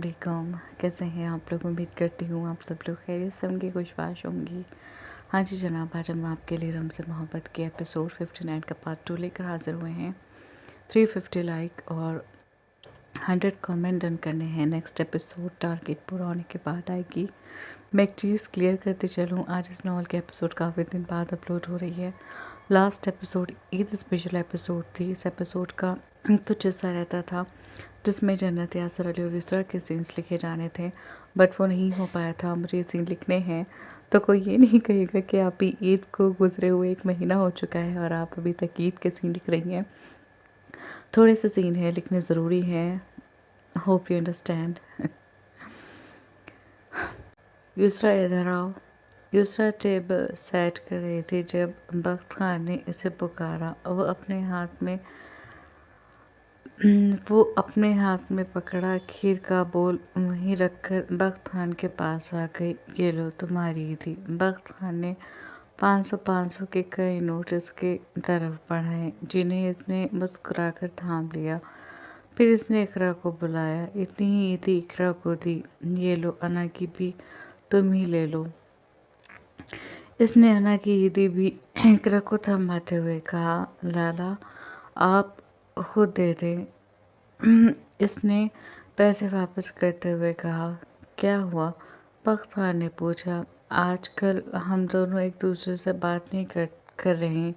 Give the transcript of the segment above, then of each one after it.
वालेकुम। कैसे हैं आप लोग? उम्मीद करती हूँ आप सब लोग खैरियत से होंगे, खुशबाश होंगी। हाँ जी जनाब, आज हम आपके लिए रमज़ मोहब्बत के एपिसोड 59 का पार्ट 2 लेकर हाज़िर हुए हैं। 350 लाइक और 100 कमेंट डन करने हैं। नेक्स्ट एपिसोड टारगेट पूरा होने के बाद आएगी। मैं एक चीज़ क्लियर करते चलूँ, आज इस नॉवल के एपिसोड काफ़ी दिन बाद अपलोड हो रही है। Last episode Eid special episode थी। इस एपिसोड का कुछ हिस्सा रहता था जिसमें जन्नत, यासर अली और इसरा के सीन्स लिखे जाने थे, बट वो नहीं हो पाया था। मुझे ये सीन लिखने हैं तो कोई ये नहीं कहेगा कि आप ही ईद को गुजरे हुए 1 महीना हो चुका है और आप अभी तक ईद के सीन लिख रही हैं। थोड़े से सीन है, लिखने ज़रूरी हैं। Hope you understand. युसरा इधर आओ। युसरा टेबल सेट कर रही थी जब बख्त खान ने इसे पुकारा। वो अपने हाथ में पकड़ा खीर का बोल वहीं रखकर बख्त खान के पास आ गई। ये लो तुम्हारी ईदी। बख्त खान ने 500 के कई नोट इसके तरफ बढ़ाए जिन्हें इसने मुस्कुराकर थाम लिया। फिर इसने इकरा को बुलाया। इतनी ही ईदी इकरा को दी। ये लो अना की भी तुम ही ले लो। इसने अना की ईदी भी इकरा को थमाते हुए कहा, लाला आप खुद दे दें। इसने पैसे वापस करते हुए कहा, क्या हुआ? बख्त खान ने पूछा। आजकल हम दोनों एक दूसरे से बात नहीं कर रहे,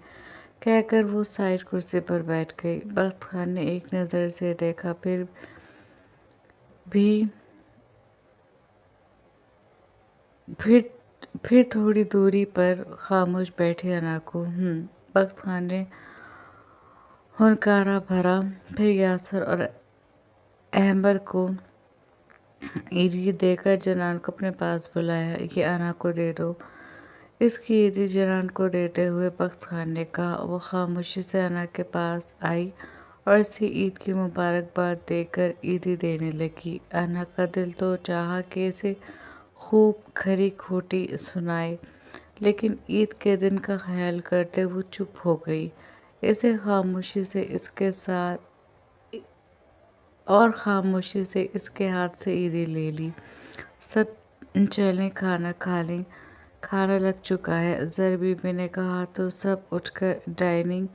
कहकर वो साइड कुर्सी पर बैठ गई। बख्त खान ने एक नज़र से देखा, भी फिर थोड़ी दूरी पर खामोश बैठी अना को। बख्त खान ने हुनकारा भरा, फिर यासर और अहमर को ईदी देकर जनान को अपने पास बुलाया। ये अना को दे दो। इसकी ईदी जनान को देते हुए बख्त खान ने कहा। वो खामोशी से अना के पास आई और इसे ईद की मुबारकबाद देकर ईदी देने लगी। अना का दिल तो चाहा कि इसे खूब खरी खोटी सुनाए, लेकिन ईद के दिन का ख्याल करते वो चुप हो गई। इसे खामोशी से इसके हाथ से ईदी ले ली। सब चलें खाना खा लें, खाना लग चुका है। ज़र बीबी ने कहा तो सब उठकर डाइनिंग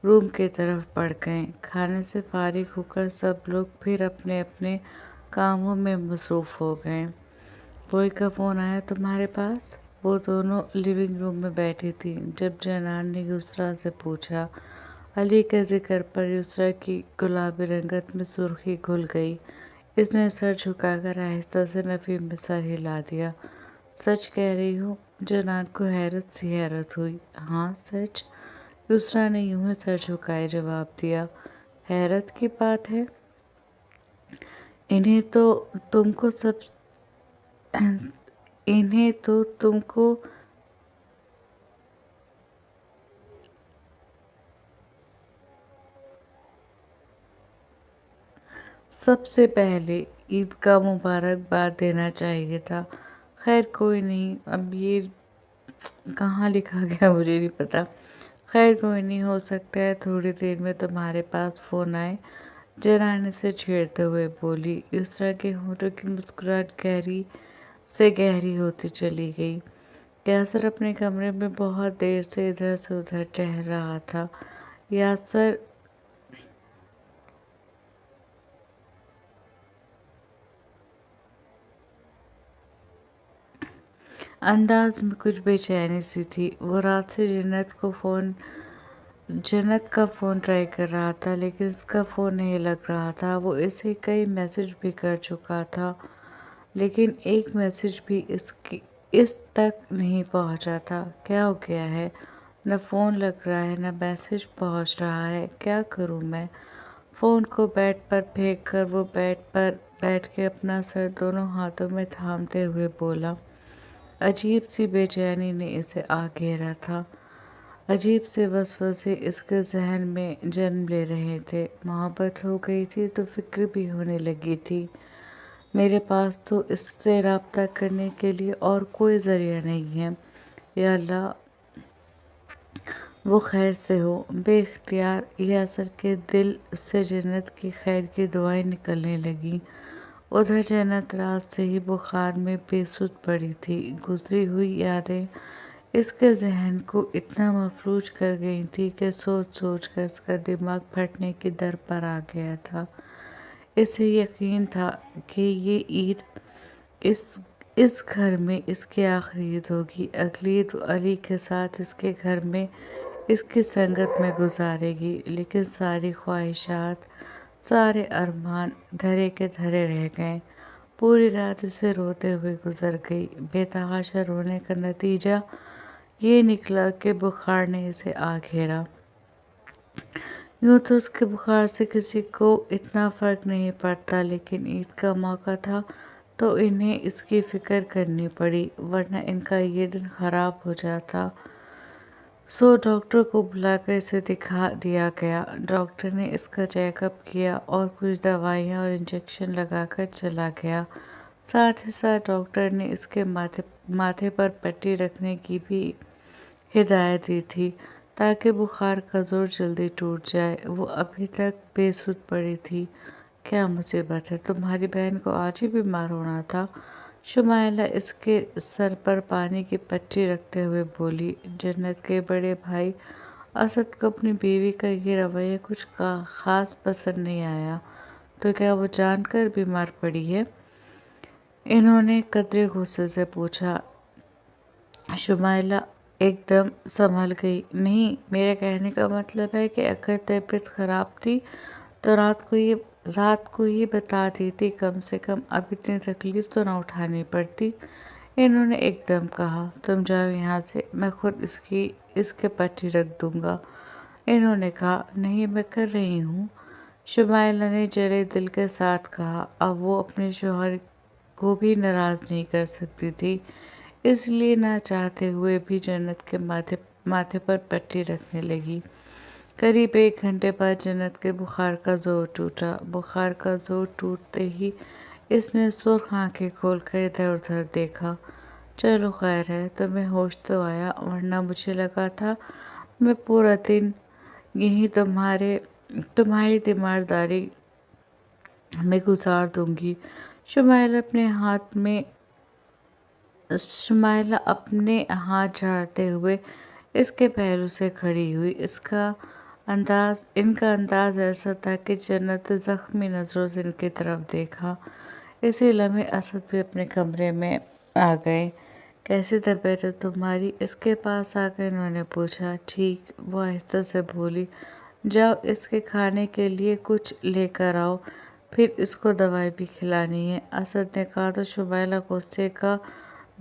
रूम की तरफ बढ़ गए। खाने से फारिग होकर सब लोग फिर अपने अपने कामों में मसरूफ़ हो गए। बोई का फ़ोन आया तुम्हारे पास? वो दोनों लिविंग रूम में बैठी थी जब जनान ने युसरा से पूछा। अली के जिक्र पर युसरा की गुलाबी रंगत में सुर्खी घुल गई। इसने सर झुकाकर आहिस्ता से नफ़ी में सर हिला दिया। सच कह रही हूँ? जनान को हैरत हुई। हाँ सच, युसरा ने यूं ही सर झुकाए जवाब दिया। हैरत की बात है, इन्हें तो तुमको सबसे पहले ईद का मुबारकबाद देना चाहिए था। खैर कोई नहीं, अब ये कहाँ लिखा गया मुझे नहीं पता। खैर कोई नहीं, हो सकता है थोड़ी देर में तुम्हारे पास फ़ोन आए। जनान से छेड़ते हुए बोली। युसरा के होठों की मुस्कुराहट गहरी होती चली गई। यासर अपने कमरे में बहुत देर से इधर से उधर टहल रहा था। यासर अंदाज में कुछ बेचैनी सी थी। वो रात से जन्नत का फ़ोन ट्राई कर रहा था, लेकिन उसका फ़ोन नहीं लग रहा था। वो इसे कई मैसेज भी कर चुका था, लेकिन एक मैसेज भी इस तक नहीं पहुंचा था। क्या हो गया है? न फ़ोन लग रहा है, न मैसेज पहुंच रहा है। क्या करूं मैं? फ़ोन को बेड पर फेंक कर वो बेड पर बैठ के अपना सर दोनों हाथों में थामते हुए बोला। अजीब सी बेचैनी ने इसे आ घेरा था। अजीब से वसवसे इसके जहन में जन्म ले रहे थे। मोहब्बत हो गई थी तो फिक्र भी होने लगी थी। मेरे पास तो इससे रब्ता करने के लिए और कोई ज़रिया नहीं है। या अल्लाह वो खैर से हो। बेख्तियार यासर के दिल से जन्नत की खैर की दुआएं निकलने लगीं। ادھر جنت رات سے ہی بخار میں بے سدھ پڑی تھی۔ گزری ہوئی یادیں اس کے ذہن کو اتنا مفلوج کر گئی تھی کہ سوچ سوچ کر اس کا دماغ پھٹنے کی در پر آ گیا تھا۔ اسے یقین تھا کہ یہ عید اس گھر میں اس کی آخری عید ہوگی۔ اگلی عید علی کے ساتھ اس کے گھر میں اس کی سنگت میں گزارے گی، لیکن ساری خواہشات، سارے ارمان دھرے کے دھرے رہ گئے۔ پوری رات اسے روتے ہوئے گزر گئی۔ بے تحاشا رونے کا نتیجہ یہ نکلا کہ بخار نے اسے آ گھیرا۔ یوں تو اس کے بخار سے کسی کو اتنا فرق نہیں پڑتا، لیکن عید کا موقع تھا تو انہیں اس کی فکر کرنی پڑی، ورنہ ان کا یہ دن خراب ہو جاتا۔ سو ڈاکٹر کو بلا کر اسے دکھا دیا گیا۔ ڈاکٹر نے اس کا چیک اپ کیا اور کچھ دوائیاں اور انجیکشن لگا کر چلا گیا۔ ساتھ ہی ساتھ ڈاکٹر نے اس کے ماتھے پر پٹی رکھنے کی بھی ہدایت دی تھی تاکہ بخار کا زور جلدی ٹوٹ جائے۔ وہ ابھی تک بے سدھ پڑی تھی۔ کیا مصیبت ہے، تمہاری بہن کو آج ہی بیمار ہونا تھا؟ شمائلہ اس کے سر پر پانی کی پٹی رکھتے ہوئے بولی۔ جنت کے بڑے بھائی اسد کو اپنی بیوی کا یہ رویہ کچھ خاص پسند نہیں آیا۔ تو کیا وہ جان کر بیمار پڑی ہے؟ انہوں نے قدرے غصے سے پوچھا۔ شمائلہ ایک دم سنبھل گئی۔ نہیں، میرے کہنے کا مطلب ہے کہ اگر طبیعت خراب تھی تو رات کو ہی بتا دیتی، کم سے کم اب اتنی تکلیف تو نہ اٹھانی پڑتی۔ انہوں نے ایک دم کہا۔ تم جاؤ یہاں سے، میں خود اس کے پٹی رکھ دوں گا۔ انہوں نے کہا۔ نہیں، میں کر رہی ہوں، شمائلہ نے جلے دل کے ساتھ کہا۔ اب وہ اپنے شوہر کو بھی ناراض نہیں کر سکتی تھی، اس لیے نہ چاہتے ہوئے بھی جنت کے ماتھے پر پٹی رکھنے لگی۔ قریب 1 گھنٹے بعد جنت کے بخار کا زور ٹوٹا۔ بخار کا زور ٹوٹتے ہی اس نے سرخ آنکھیں کھول کر ادھر ادھر دیکھا۔ چلو خیر ہے، تمہیں ہوش تو آیا، ورنہ مجھے لگا تھا میں پورا دن یہیں تمہاری تیمارداری میں گزار دوں گی۔ شمائلہ اپنے ہاتھ جھاڑتے ہوئے اس کے پہلو سے کھڑی ہوئی۔ ان کا انداز ایسا تھا کہ جنت نے زخمی نظروں سے ان کی طرف دیکھا۔ اسی لمحے اسد بھی اپنے کمرے میں آ گئے۔ کیسی طبیعت ہے تمہاری؟ اس کے پاس آ کر انہوں نے پوچھا۔ ٹھیک، وہ آہستہ سے بولی۔ جاؤ اس کے کھانے کے لیے کچھ لے کر آؤ، پھر اس کو دوائی بھی کھلانی ہے، اسد نے کہا تو شمائلہ غصے کا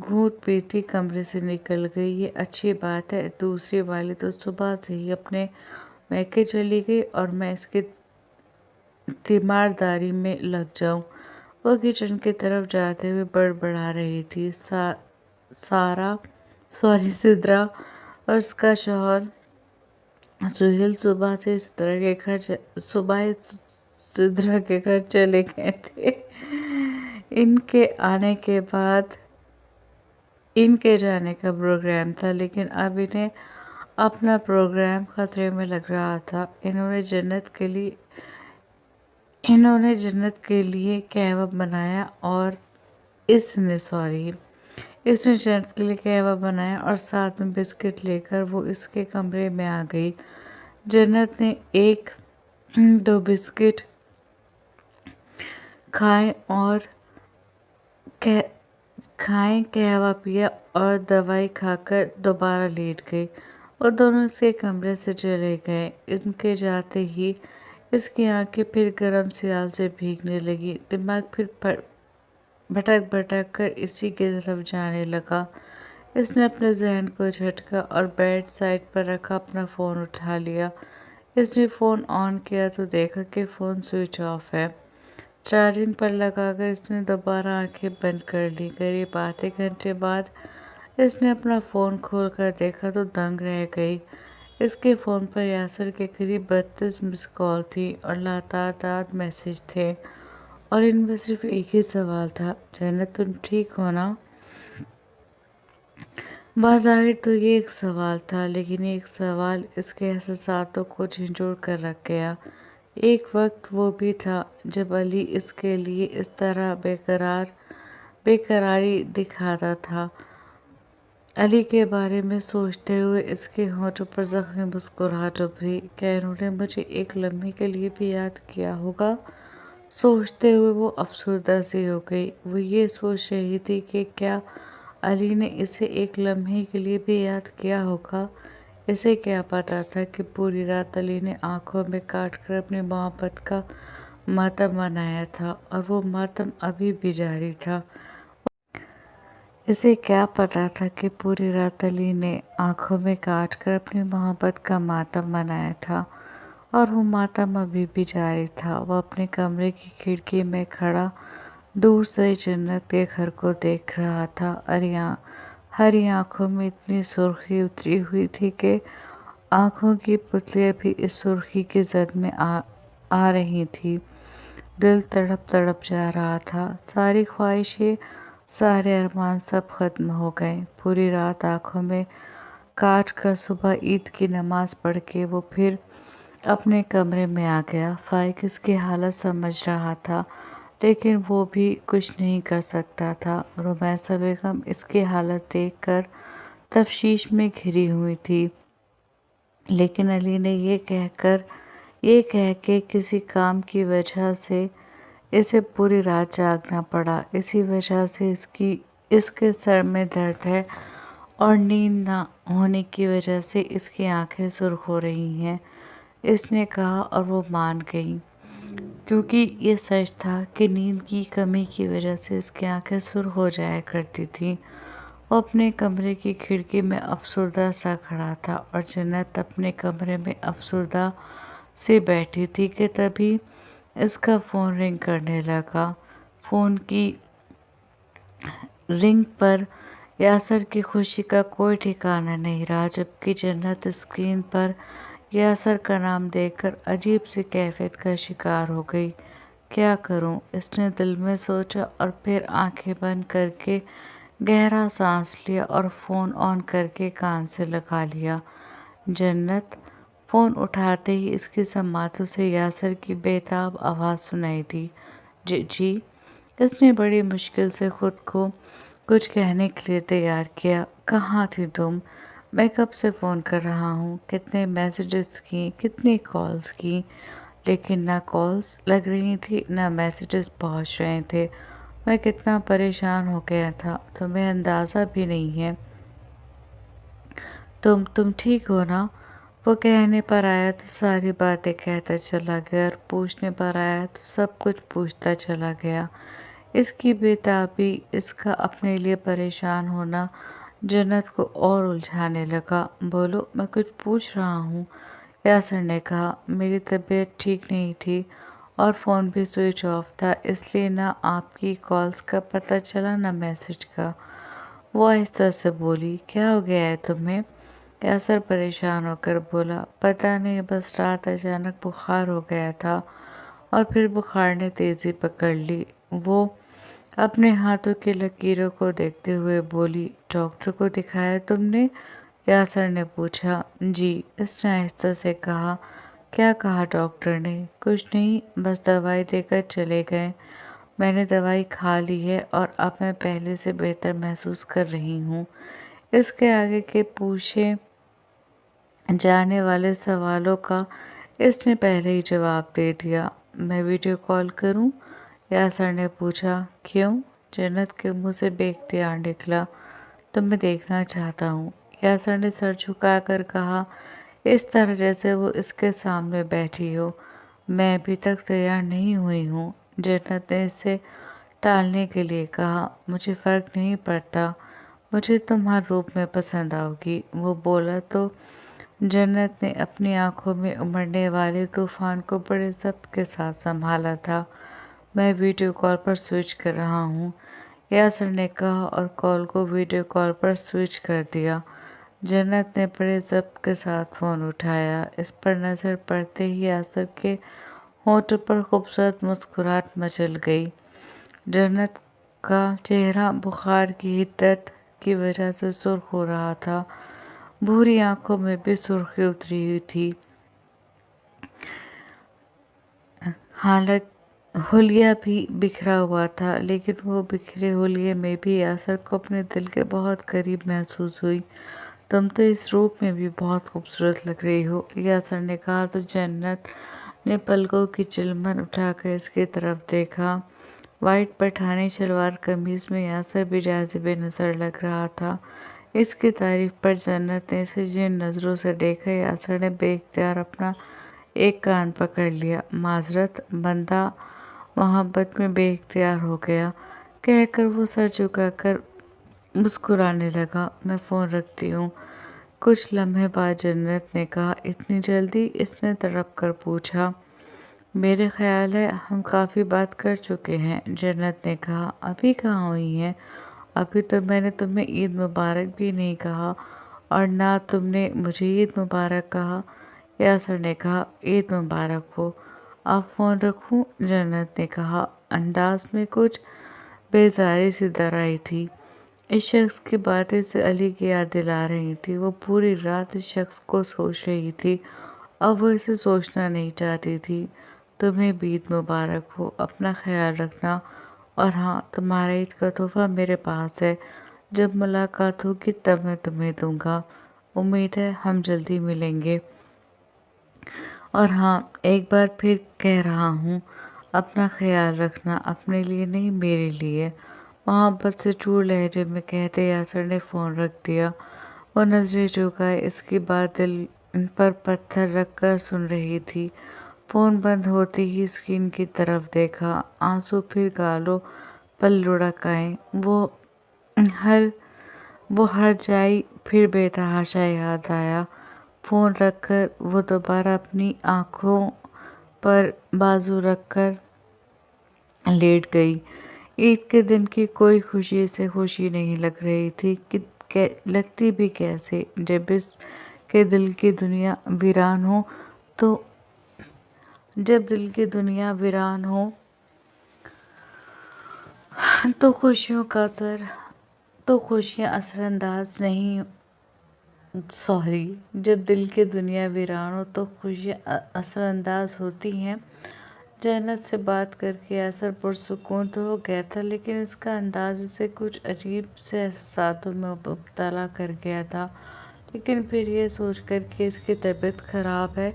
گھونٹ پیتی کمرے سے نکل گئی۔ یہ اچھی بات ہے، دوسری والی تو صبح سے ہی اپنے میکے چلی گئی اور میں اس کی تیمارداری میں لگ جاؤں۔ وہ کچن کی طرف جاتے ہوئے بڑبڑا رہی تھی۔ سدرا اور اس کا شوہر سہیل صبح ہی سدرا کے گھر چلے گئے تھے۔ ان کے آنے کے بعد ان کے جانے کا پروگرام تھا، لیکن اب انہیں اپنا پروگرام خطرے میں لگ رہا تھا۔ انہوں نے جنت کے لیے قہوہ بنایا اور ساتھ میں بسکٹ لے کر وہ اس کے کمرے میں آ گئی۔ جنت نے 1-2 بسکٹ کھائے، قہوہ پیا اور دوائی کھا کر دوبارہ لیٹ گئی۔ وہ دونوں اس کے کمرے سے چلے گئے۔ ان کے جاتے ہی اس کی آنکھیں پھر گرم سیال سے بھیگنے لگیں، دماغ پھر بھٹک کر اسی کی طرف جانے لگا۔ اس نے اپنے ذہن کو جھٹکا اور بیڈ سائڈ پر رکھا اپنا فون اٹھا لیا۔ اس نے فون آن کیا تو دیکھا کہ فون سوئچ آف ہے۔ چارجنگ پر لگا کر اس نے دوبارہ آنکھیں بند کر لیں۔ قریب آدھے گھنٹے بعد اس نے اپنا فون کھول کر دیکھا تو دنگ رہ گئی۔ اس کے فون پر یاسر کے قریب 32 مس کال تھی اور لاتعداد میسج تھے، اور ان میں صرف ایک ہی سوال تھا، جنت تم ٹھیک ہو نا؟ بظاہر تو یہ ایک سوال تھا، لیکن ایک سوال اس کے احساساتوں کو جھنجھوڑ کر رکھ گیا۔ ایک وقت وہ بھی تھا جب علی اس کے لیے اس طرح بےقراری دکھاتا تھا۔ علی کے بارے میں سوچتے ہوئے اس کے ہونٹوں پر زخمی مسکراہٹ ابھری۔ کیا انہوں نے مجھے ایک لمحے کے لیے بھی یاد کیا ہوگا؟ سوچتے ہوئے وہ افسردہ سی ہو گئی۔ وہ یہ سوچ رہی تھی کہ کیا علی نے اسے ایک لمحے کے لیے بھی یاد کیا ہوگا؟ اسے کیا پتا تھا کہ پوری رات علی نے آنکھوں میں کاٹ کر اپنی محبت کا ماتم منایا تھا، اور وہ ماتم ابھی بھی جاری تھا۔ اسے کیا پتا تھا کہ پوری رات علی نے آنکھوں میں کاٹ کر اپنی محبت کا ماتم منایا تھا، اور وہ ماتم ابھی بھی جاری تھا۔ وہ اپنے کمرے کی کھڑکی میں کھڑا دور سے جنت کے گھر کو دیکھ رہا تھا۔ ہری آنکھوں میں اتنی سرخی اتری ہوئی تھی کہ آنکھوں کی پتلیاں بھی اس سرخی کی زد میں آ رہی تھی۔ دل تڑپ تڑپ جا رہا تھا۔ ساری خواہشیں، سارے ارمان سب ختم ہو گئے۔ پوری رات آنکھوں میں کاٹ کر صبح عید کی نماز پڑھ کے وہ پھر اپنے کمرے میں آ گیا۔ فائق اس کی حالت سمجھ رہا تھا، لیکن وہ بھی کچھ نہیں کر سکتا تھا۔ رمیسہ بیگم اس کی حالت دیکھ کر تشویش میں گھری ہوئی تھی، لیکن علی نے یہ کہہ کے کسی کام کی وجہ سے اسے پوری رات جاگنا پڑا۔ اسی وجہ سے اس کے سر میں درد ہے، اور نیند نہ ہونے کی وجہ سے اس کی آنکھیں سرخ ہو رہی ہیں، اس نے کہا، اور وہ مان گئی، کیونکہ یہ سچ تھا کہ نیند کی کمی کی وجہ سے اس کی آنکھیں سرخ ہو جایا کرتی تھیں۔ وہ اپنے کمرے کی کھڑکی میں افسردہ سا کھڑا تھا، اور جنت اپنے کمرے میں افسردہ سی بیٹھی تھی کہ تبھی اس کا فون رنگ کرنے لگا۔ فون کی رنگ پر یاسر کی خوشی کا کوئی ٹھکانہ نہیں رہا، جبکہ جنت اسکرین پر یاسر کا نام دیکھ کر عجیب سی کیفیت کا شکار ہو گئی۔ کیا کروں؟ اس نے دل میں سوچا، اور پھر آنکھیں بند کر کے گہرا سانس لیا اور فون آن کر کے کان سے لگا لیا۔ جنت! فون اٹھاتے ہی اس کی سماعتوں سے یاسر کی بے تاب آواز سنائی دی۔ جی؟ اس نے بڑی مشکل سے خود کو کچھ کہنے کے لیے تیار کیا۔ کہاں تھی تم؟ میں کب سے فون کر رہا ہوں، کتنے میسیجز کی، کتنی کالز کی، لیکن نہ کالز لگ رہی تھی نہ میسیجز پہنچ رہے تھے۔ میں کتنا پریشان ہو گیا تھا، تمہیں اندازہ بھی نہیں ہے۔ تم ٹھیک ہو نا؟ وہ کہنے پر آیا تو ساری باتیں کہتا چلا گیا، اور پوچھنے پر آیا تو سب کچھ پوچھتا چلا گیا۔ اس کی بے تابی، اس کا اپنے لیے پریشان ہونا جنت کو اور الجھانے لگا۔ بولو، میں کچھ پوچھ رہا ہوں، یاسر نے کہا۔ میری طبیعت ٹھیک نہیں تھی، اور فون بھی سوئچ آف تھا، اس لیے نہ آپ کی کالز کا پتہ چلا نہ میسیج کا۔ وہ آہستہ سے بولی۔ کیا ہو گیا ہے تمہیں؟ یاسر پریشان ہو کر بولا۔ پتہ نہیں، بس رات اچانک بخار ہو گیا تھا، اور پھر بخار نے تیزی پکڑ لی۔ وہ اپنے ہاتھوں کی لکیروں کو دیکھتے ہوئے بولی۔ ڈاکٹر کو دکھایا تم نے؟ یاسر نے پوچھا۔ جی، اس نے آہستہ سے کہا۔ کیا کہا ڈاکٹر نے؟ کچھ نہیں، بس دوائی دے کر چلے گئے۔ میں نے دوائی کھا لی ہے، اور اب میں پہلے سے بہتر محسوس کر رہی ہوں۔ اس کے آگے کے پوچھے جانے والے سوالوں کا اس نے پہلے ہی جواب دے دیا۔ میں ویڈیو کال کروں؟ یاسر نے پوچھا۔ کیوں؟ جنت کے منہ سے بے اختیار نکلا۔ تمہیں دیکھنا چاہتا ہوں، یاسر نے سر جھکا کر کہا، اس طرح جیسے وہ اس کے سامنے بیٹھی ہو۔ میں ابھی تک تیار نہیں ہوئی ہوں، جنت نے اسے ٹالنے کے لیے کہا۔ مجھے فرق نہیں پڑتا، مجھے تم ہر روپ میں پسند آؤ گی، وہ بولا تو جنت نے اپنی آنکھوں میں امڑنے والے طوفان کو بڑے ضبط کے ساتھ سنبھالا تھا۔ میں ویڈیو کال پر سوئچ کر رہا ہوں، یاسر نے کہا، اور کال کو ویڈیو کال پر سوئچ کر دیا۔ جنت نے بڑے ضبط کے ساتھ فون اٹھایا۔ اس پر نظر پڑتے ہی یاسر کے ہونٹوں پر خوبصورت مسکراہٹ مچل گئی۔ جنت کا چہرہ بخار کی حدت کی وجہ سے سرخ ہو رہا تھا، بھوری آنکھوں میں بھی سرخی اتری ہوئی تھی۔ हालांकि हुलिया भी बिखरा हुआ था, लेकिन वो बिखरे हुलिये में भी यासर को अपने दिल के बहुत करीब महसूस हुई। तुम तो इस रूप में भी बहुत खूबसूरत लग रही हो, यासर ने कहा तो जन्नत ने पलकों की चिलमन उठाकर इसकी तरफ देखा। वाइट पठानी शलवार कमीज में यासर भी जाज़िबे नजर लग रहा था। इसकी तारीफ पर जन्नत ने इसे जिन नज़रों से देखा, यासर ने बेख्तियार अपना एक कान पकड़ लिया। माजरत, बंदा मोहब्बत में बेख्तियार हो गया, कहकर वो सर झुकाकर मुस्कुराने लगा। मैं फ़ोन रखती हूँ। कुछ लम्हे बाद जन्नत ने कहा। इतनी जल्दी? इसने तड़प कर पूछा। मेरे ख्याल है हम काफ़ी बात कर चुके हैं, जन्नत ने कहा। अभी कहाँ हुई हैं? अभी तो मैंने तुम्हें ईद मुबारक भी नहीं कहा और ना तुमने मुझे ईद मुबारक कहा, यासर ने कहा। ईद मुबारक हो। अब फ़ोन रखूं? जन्नत ने कहा। अंदाज में कुछ बेजारी सी दर आई थी। इस शख्स की बातें से अली की याद दिला रही थी। वो पूरी रात इस शख्स को सोच रही थी। अब वो इसे सोचना नहीं चाहती थी। तुम्हें भी ईद मुबारक हो। अपना ख्याल रखना। और हाँ, तुम्हारा ईद का तोहफा मेरे पास है। जब मुलाकात होगी तब मैं तुम्हें दूंगा। उम्मीद है हम जल्दी मिलेंगे। और हाँ, एक बार फिर कह रहा हूँ, अपना ख्याल रखना। अपने लिए नहीं, मेरे लिए। मोहब्बत से चूर लहजे में कहते यासर ने फ़ोन रख दिया। वो नजरें झुकाए इसकी बात दिल पर पत्थर रख कर सुन रही थी। फ़ोन बंद होते ही स्क्रीन की तरफ देखा। आंसू फिर गालों पर लुढ़क आए। हर वो हर जाई फिर बेतहाशा याद आया। फ़ोन रखकर वो दोबारा अपनी आँखों पर बाजू रखकर लेट गई। ईद के दिन की कोई खुशी से खुशी नहीं लग रही थी कि लगती भी कैसे, जब इसके दिल की दुनिया वीरान हो तो जब दिल की दुनिया वीरान हो तो खुशियाँ असरअंदाज नहीं। सॉरी, जब दिल की दुनिया वीरान हो तो खुशियाँ असरअंदाज होती हैं। जन्नत से बात करके यासर पुरसुकून तो हो गया था, लेकिन इसका अंदाज इसे कुछ अजीब से एहसासों में मुब्तला कर गया था। लेकिन फिर ये सोचकर कि इसकी तबीयत खराब है,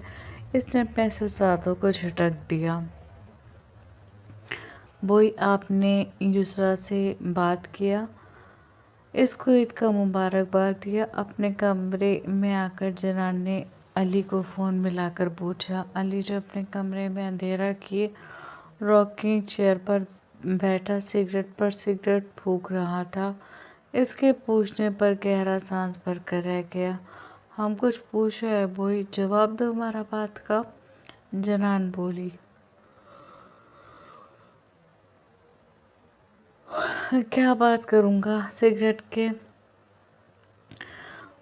इसने अपने एहसासों को झटक दिया। बोई, आपने युसरा से बात किया? इसको ईद का मुबारकबाद दिया? अपने कमरे में आकर जनान ने अली को फ़ोन मिलाकर पूछा। अली जो अपने कमरे में अंधेरा किए रॉकिंग चेयर पर बैठा सिगरेट पर सिगरेट फूंक रहा था, इसके पूछने पर गहरा सांस भरकर रह गया। हम कुछ पूछ रहे हैं बोई, जवाब दो हमारा बात का, जनान बोली। क्या बात करूँगा? सिगरेट के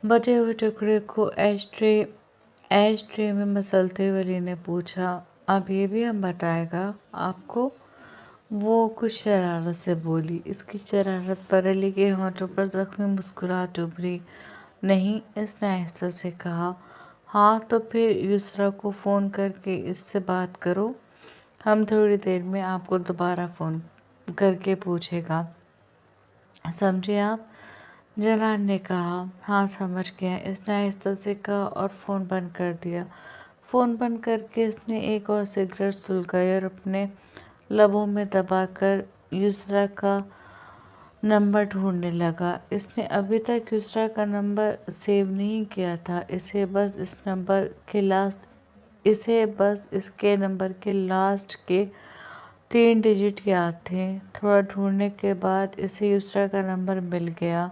बचे हुए टुकड़े को एश ट्रे में मसलते हुए अली ने पूछा। अब ये भी हम बताएगा आपको? वो कुछ शरारत से बोली। इसकी शरारत पर अली के होंठों पर जख्मी मुस्कुराहट उभरी। नहीं, इसने आहिस्ता से कहा। हाँ तो फिर युसरा को फ़ोन करके इससे बात करो। हम थोड़ी देर में आपको दोबारा फ़ोन करके पूछेगा, समझे आप? जनान ने कहा। हाँ समझ गया, इसने आहिस्ता से कहा और फ़ोन बंद कर दिया। फ़ोन बंद करके इसने एक और सिगरेट सुलगाई और अपने लबों में दबाकर युसरा का नंबर ढूंढने लगा। इसने अभी तक युसरा का नंबर सेव नहीं किया था। इसे बस इसके नंबर के लास्ट के 3 डिजिट याद थे। थोड़ा ढूंढने के बाद इसे युसरा का नंबर मिल गया।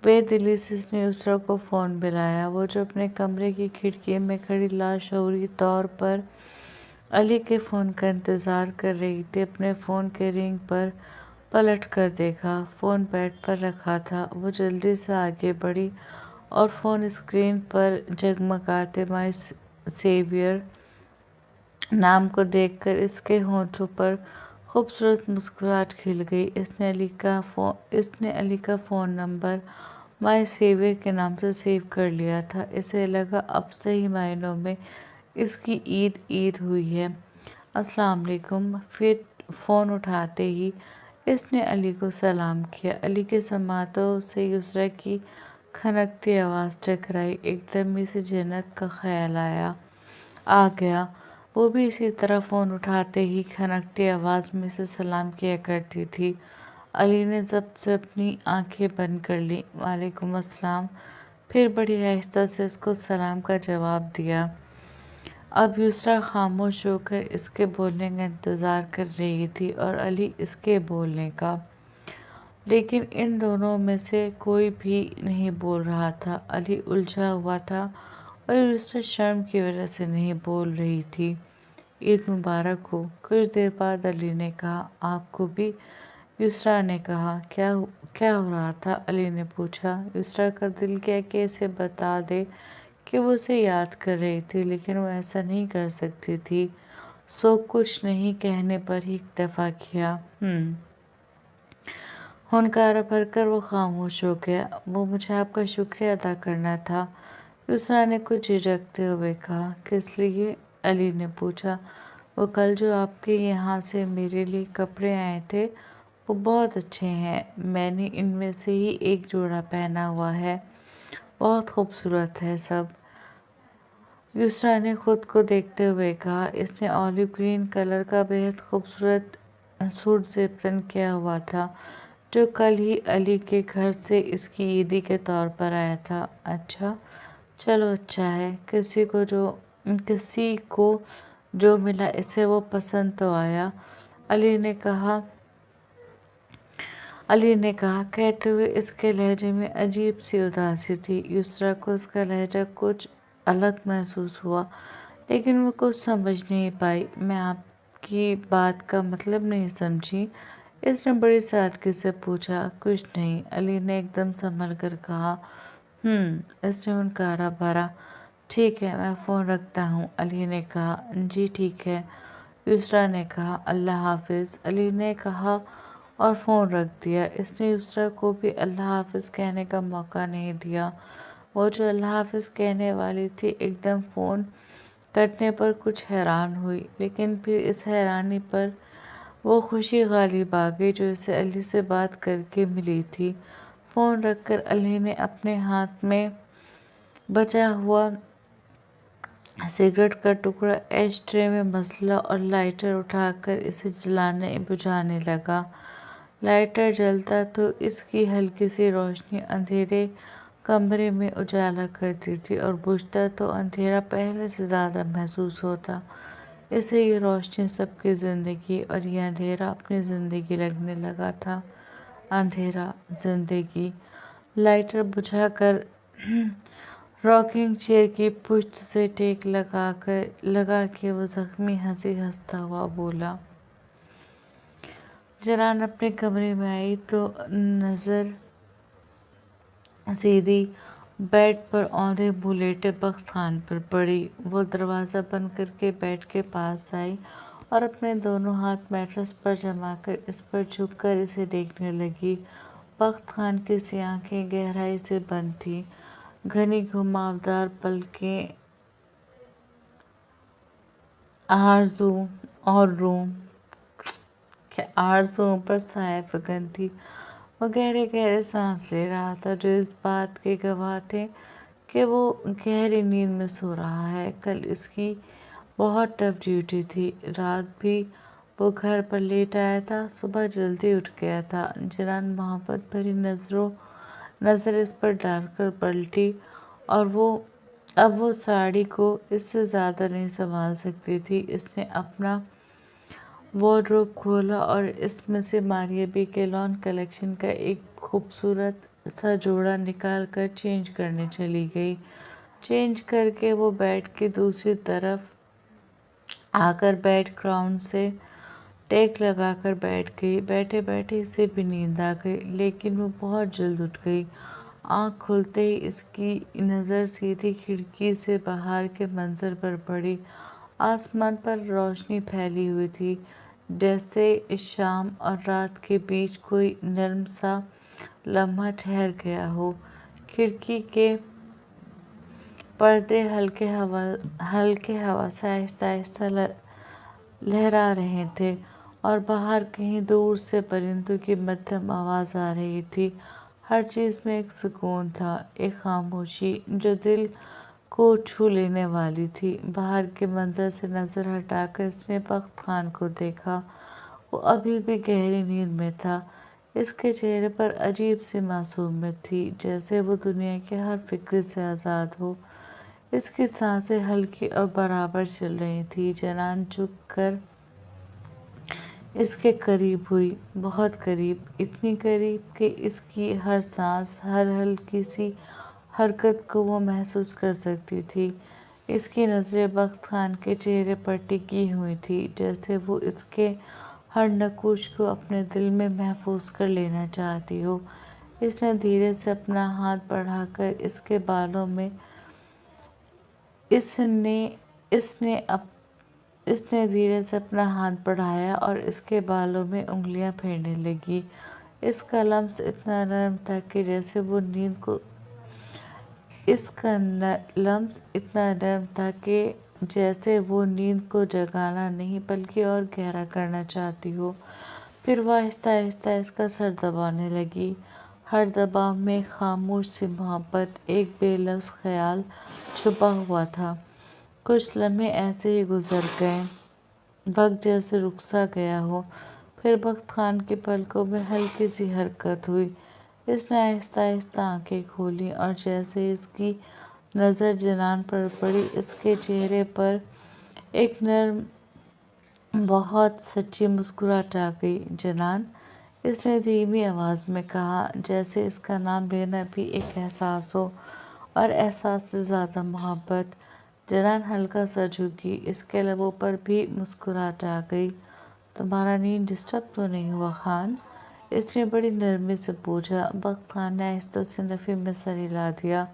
बेदिली से इसने युसरा को फ़ोन मिलाया। वो जो अपने कमरे की खिड़की में खड़ी लाशऊरी तौर पर अली के फ़ोन का इंतज़ार कर रही थी, अपने फ़ोन के रिंग पर पलट कर देखा। फ़ोन बेड पर रखा था। वो जल्दी से आगे बढ़ी और फ़ोन स्क्रीन पर जगमगाते माय सेवियर नाम को देखकर इसके होंठों पर खूबसूरत मुस्कुराहट खिल गई। इसने अली का फ़ोन नंबर माय सेवियर के नाम से सेव कर लिया था। इसे लगा अब सही मायनों में इसकी ईद हुई है। अस्सलाम वालेकुम। फिर फ़ोन उठाते ही इसने अली को सलाम किया। अली के समातों से युसरा की खनकती आवाज़ टकराई। एकदम इसे जन्नत का ख्याल आ गया। वो भी इसी तरह फ़ोन उठाते ही खनकती आवाज़ में से सलाम किया करती थी। अली ने जब से अपनी आंखें बंद कर ली। वालेकुम अस्सलाम। फिर बड़ी आहिस्ता से उसको सलाम का जवाब दिया। अब युसरा खामोश होकर इसके बोलने का इंतज़ार कर रही थी और अली इसके बोलने का। लेकिन इन दोनों में से कोई भी नहीं बोल रहा था। अली उलझा हुआ था और युसरा शर्म की वजह से नहीं बोल रही थी। ईद मुबारक हो। कुछ देर बाद अली ने कहा, आपको भी? युसरा ने कहा, क्या हो रहा था? अली ने पूछा। युसरा का दिल किया कि इसे बता दे कि वो उसे याद कर रही थी, लेकिन वो ऐसा नहीं कर सकती थी। सो कुछ नहीं कहने पर ही एक दफ़ा किया। हुनकारा भरकर वो खामोश हो गया। वो मुझे आपका शुक्रिया अदा करना था। युसरा ने कुछ झिझकते हुए कहा। किस लिए? अली ने पूछा। वो कल जो आपके यहाँ से मेरे लिए कपड़े आए थे वो बहुत अच्छे हैं। मैंने इनमें से ही एक जोड़ा पहना हुआ है। बहुत खूबसूरत है सब। युसरा ने खुद को देखते हुए कहा। इसने ऑलिव ग्रीन कलर का बेहद खूबसूरत सूट ज़ेबतन किया हुआ था जो कल ही अली के घर से इसकी ईदी के तौर पर आया था। अच्छा, चलो अच्छा है। किसी को जो मिला इसे वो पसंद तो आया। अली ने कहा कहते हुए इसके लहजे में अजीब सी उदासी थी। युसरा को उसका लहजा कुछ अलग महसूस हुआ, लेकिन वो कुछ समझ नहीं पाई। मैं आपकी बात का मतलब नहीं समझी। इसने बड़ी सादगी से पूछा। कुछ नहीं, अली ने एकदम संभल कर कहा। इसने हुनकारा भरा। ठीक है, मैं फ़ोन रखता हूँ, अली ने कहा। जी ठीक है, युसरा ने कहा। अल्लाह हाफिज़, अली ने कहा और फ़ोन रख दिया। इसने युसरा को भी अल्लाह हाफिज़ कहने का मौका नहीं दिया। वो जो अल्लाह हाफिज़ कहने वाली थी एकदम फ़ोन कटने पर कुछ हैरान हुई, लेकिन फिर इस हैरानी पर वो खुशी गालिब आ गई जो इसे अली से बात करके मिली थी। फ़ोन रखकर अली ने अपने हाथ में बचा हुआ सिगरेट का टुकड़ा एश ट्रे में मसला और लाइटर उठाकर इसे जलाने बुझाने लगा। लाइटर जलता तो इसकी हल्की सी रोशनी अंधेरे कमरे में उजाला करती थी और बुझता तो अंधेरा पहले से ज़्यादा महसूस होता। इसे ये रोशनी सबकी ज़िंदगी और ये अंधेरा अपनी ज़िंदगी लगने लगा था। अंधेरा, ज़िंदगी। लाइटर बुझाकर रॉकिंग चेयर की पुश्त से टेक लगा के वो जख्मी हंसी हंसता हुआ बोला। जनान अपने कमरे में आई तो नज़र सीधी बेड पर औंधे मुँह लेटे बख्त खान पर पड़ी। वो दरवाज़ा बंद करके बेड के पास आई और अपने दोनों हाथ मैट्रेस पर जमाकर इस पर झुककर इसे देखने लगी। बख्त खान की सी आंखें गहराई से बंद थीं। घनी घुमावदार पलकें आरज़ू और रूम के आरज़ुओं पर साए फगन थी। वो गहरे गहरे सांस ले रहा था जो इस बात के गवाह थे कि वो गहरी नींद में सो रहा है। कल इसकी बहुत टफ ड्यूटी थी। रात भी वो घर पर लेट आया था, सुबह जल्दी उठ गया था। जनान मोहब्बत भरी नज़र इस पर डालकर पलटी और अब वो साड़ी को इससे ज़्यादा नहीं संभाल सकती थी। इसने अपना वार्डरोब खोला और इसमें से मारिया बी के लॉन कलेक्शन का एक खूबसूरत सा जोड़ा निकाल कर चेंज करने चली गई। चेंज करके वो बेड की दूसरी तरफ आकर बेड क्राउन से टेक लगाकर बैठ गई। बैठे बैठे इसे भी नींद आ गई, लेकिन वो बहुत जल्द उठ गई। आँख खुलते ही इसकी नज़र सीधी खिड़की से बाहर के मंजर पर पड़ी। आसमान पर रोशनी फैली हुई थी, जैसे इस शाम और रात के बीच कोई नर्म सा लम्हा ठहर गया हो। खिड़की के पर्दे हल्के हवा से आहिस्ता आहिस्ता लहरा रहे थे और बाहर कहीं दूर से परिंदों की मध्यम आवाज़ आ रही थी। हर चीज़ में एक सुकून था, एक खामोशी जो दिल को छू लेने वाली थी। बाहर के मंजर से नज़र हटाकर इसने बख्त खान को देखा। वो अभी भी गहरी नींद में था। इसके चेहरे पर अजीब सी मासूमियत थी, जैसे वो दुनिया के हर फिक्र से आज़ाद हो। इसकी सांसें हल्की और बराबर चल रही थी। जनान झुक कर इसके करीब हुई, बहुत करीब, इतनी करीब कि इसकी हर सांस, हर हल्की सी हरकत को वो महसूस कर सकती थी। इसकी नज़रें बख्त खान के चेहरे पर टिकी हुई थी, जैसे वो इसके हर नक्श को अपने दिल में महफूज कर लेना चाहती हो। इसने धीरे से अपना हाथ बढ़ाकर इसके बालों में इसने इसने अप इसने धीरे से अपना हाथ बढ़ाया और इसके बालों में उंगलियां फेरने लगी। इसका लम्स इतना नरम था कि जैसे वो नींद को इसका लम्स इतना नरम था कि जैसे वो नींद को जगाना नहीं बल्कि और गहरा करना चाहती हो। फिर वह आहिस्ता आहिस्ता इसका सर दबाने लगी। हर दबाव में खामोश सी मोहब्बत, एक बेलफ्ज़ ख्याल छुपा हुआ था। कुछ लम्हे ऐसे ही गुजर गए, वक्त जैसे रुक सा गया हो। फिर बख्त खान की पलकों में हल्की सी हरकत हुई। इसने आहिस्ता आहिस्ता आंखें खोली और जैसे इसकी नज़र जनान पर पड़ी, इसके चेहरे पर एक नर्म, बहुत सच्ची मुस्कुराहट आ गई। जनान, इसने धीमी आवाज़ में कहा, जैसे इसका नाम लेना भी एक एहसास हो, और एहसास से ज़्यादा मोहब्बत। जनान हल्का सा झुकी, इसके लबों पर भी मुस्कुराहट आ गई। तुम्हारा नींद डिस्टर्ब तो नहीं हुआ खान? इसने बड़ी नरमी से पूछा। बख्त खान ने आहिस्ता से नफ़ी में सर हिला दिया।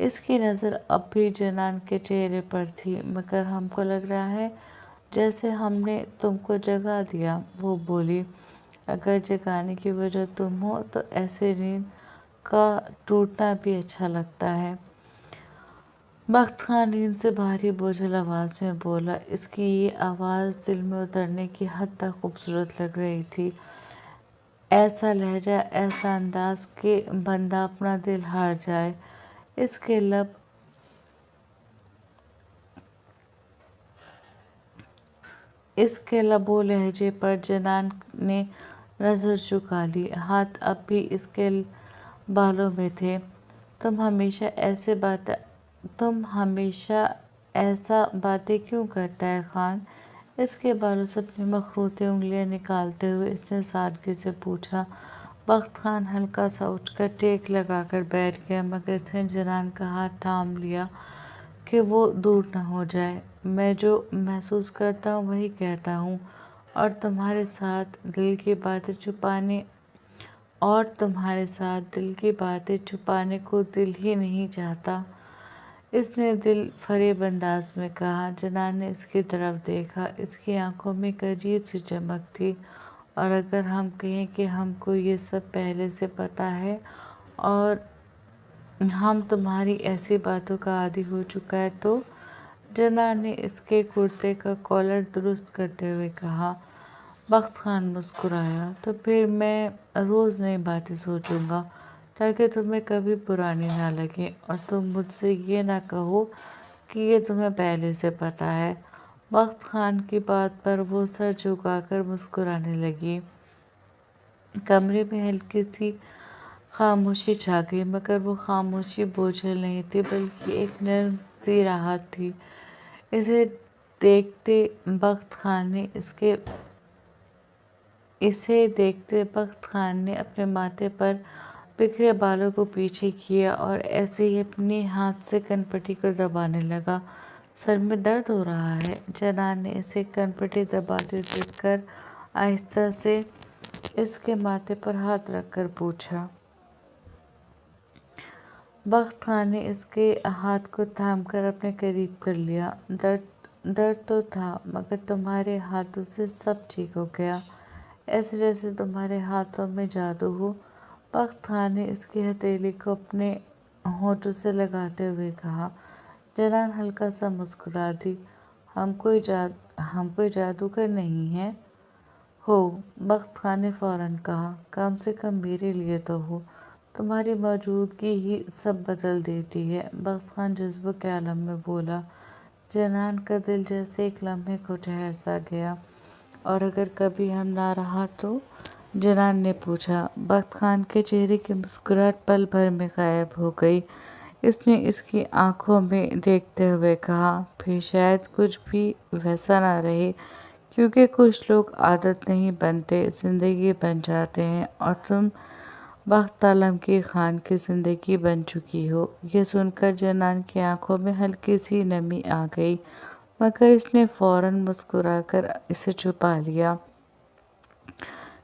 इसकी नज़र अब भी जनान के चेहरे पर थी। मगर हमको लग रहा है जैसे हमने तुमको जगा दिया, वो बोली। अगर जगाने की वजह तुम हो तो ऐसे नींद का टूटना भी अच्छा लगता है। बख्त खान नींद से भारी बोझल आवाज़ में बोला। इसकी ये आवाज़ दिल में उतरने की हद तक खूबसूरत लग रही थी। ऐसा लहजा, ऐसा अंदाज कि बंदा अपना दिल हार जाए। इसके लब इसके लबो लहजे पर जनान ने नज़र झुका ली। हाथ अब भी इसके बालों में थे। तुम हमेशा ऐसा बातें क्यों करता है खान? इसके बालों से अपनी मखरूती उंगलियां निकालते हुए इसने सादगी से पूछा। बख्त खान हल्का सा उठकर टेक लगाकर बैठ गया, मगर इसने जनान का हाथ थाम लिया कि वो दूर न हो जाए। मैं जो महसूस करता हूँ वही कहता हूँ, और तुम्हारे साथ दिल की बातें छुपाने को दिल ही नहीं चाहता। इसने दिल फरेब अंदाज में कहा। जनान ने इसकी तरफ देखा। इसकी आंखों में एक अजीब सी चमक थी। और अगर हम कहें कि हमको ये सब पहले से पता है और हम तुम्हारी ऐसी बातों का आदी हो चुका है तो? जनान ने इसके कुर्ते का कॉलर दुरुस्त करते हुए कहा। बख्त खान मुस्कुराया। तो फिर मैं रोज़ नई बातें सोचूंगा, ताकि तुम्हें कभी पुरानी ना लगे और तुम मुझसे ये ना कहो कि ये तुम्हें पहले से पता है। बख्त खान की बात पर वो सर झुकाकर मुस्कुराने लगी। कमरे में हल्की सी खामोशी छा गई, मगर वो खामोशी बोझल नहीं थी, बल्कि एक नर्म सी राहत थी। इसे देखते बख्त खान ने अपने माथे पर बिखरे बालों को पीछे किया और ऐसे ही अपने हाथ से कनपटी को दबाने लगा। सर में दर्द हो रहा है? जनान ने इसे कनपटी दबाते देखकर आहिस्ता से इसके माथे पर हाथ रखकर पूछा। बख्त खान ने इसके हाथ को थामकर अपने करीब कर लिया। दर्द तो था, मगर तुम्हारे हाथों से सब ठीक हो गया, ऐसे जैसे तुम्हारे हाथों में जादू हो। बख्त खान ने इसकी हथेली को अपने होठों से लगाते हुए कहा। जनान हल्का सा मुस्कुरा दी। हम कोई ہم کوئی جادوگر نہیں ہیں۔ ہو، بخت خان نے فوراً کہا، کم سے کم میرے لیے تو ہو، تمہاری موجودگی ہی سب بدل دیتی ہے۔ بخت خان جذبوں کے عالم میں بولا۔ جنان کا دل جیسے ایک لمحے کو ٹھہر سا گیا۔ اور اگر کبھی ہم نہ رہا تو؟ جنان نے پوچھا۔ بخت خان کے چہرے کی مسکراہٹ پل بھر میں غائب ہو گئی۔ اس نے اس کی آنکھوں میں دیکھتے ہوئے کہا، پھر شاید کچھ بھی ویسا نہ رہے، کیونکہ کچھ لوگ عادت نہیں بنتے، زندگی بن جاتے ہیں، اور تم بخت عالمگیر خان کی زندگی بن چکی ہو۔ یہ سن کر جنان کی آنکھوں میں ہلکی سی نمی آ گئی، مگر اس نے فوراً مسکرا کر اسے چھپا لیا۔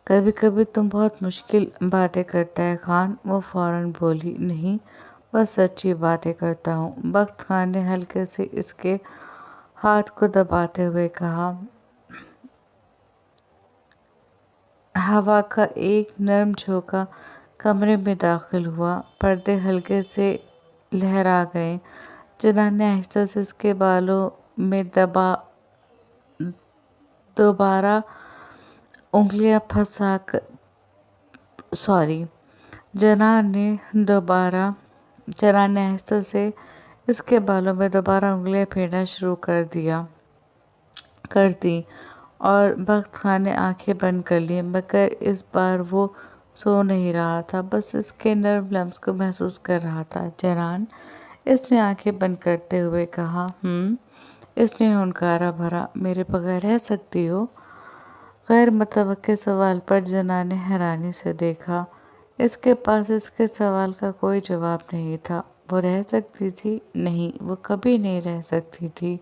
کبھی کبھی تم بہت مشکل باتیں کرتا ہے خان، وہ فوراً بولی۔ نہیں، بس سچی باتیں کرتا ہوں۔ بخت خان نے ہلکے سے اس کے ہاتھ کو دباتے ہوئے کہا۔ ہوا کا ایک نرم جھونکا کمرے میں داخل ہوا، پردے ہلکے سے لہرا گئے۔ جنان نے آہستہ سے اس کے بالوں میں دوبارہ انگلیاں پھنسا کر جنان نے آہستہ سے اس کے بالوں میں دوبارہ انگلیاں پھیرنا شروع کر دی اور بخت خان نے آنکھیں بند کر لیں، مگر اس بار وہ سو نہیں رہا تھا، بس اس کے نرم لمس کو محسوس کر رہا تھا۔ جنان، اس نے آنکھیں بند کرتے ہوئے کہا۔ اس نے ہنکارا بھرا، میرے بغیر رہ سکتی ہو؟ غیر متوقع سوال پر جنان نے حیرانی سے دیکھا۔ اس کے پاس اس کے سوال کا کوئی جواب نہیں تھا۔ وہ رہ سکتی تھی؟ نہیں، وہ کبھی نہیں رہ سکتی تھی،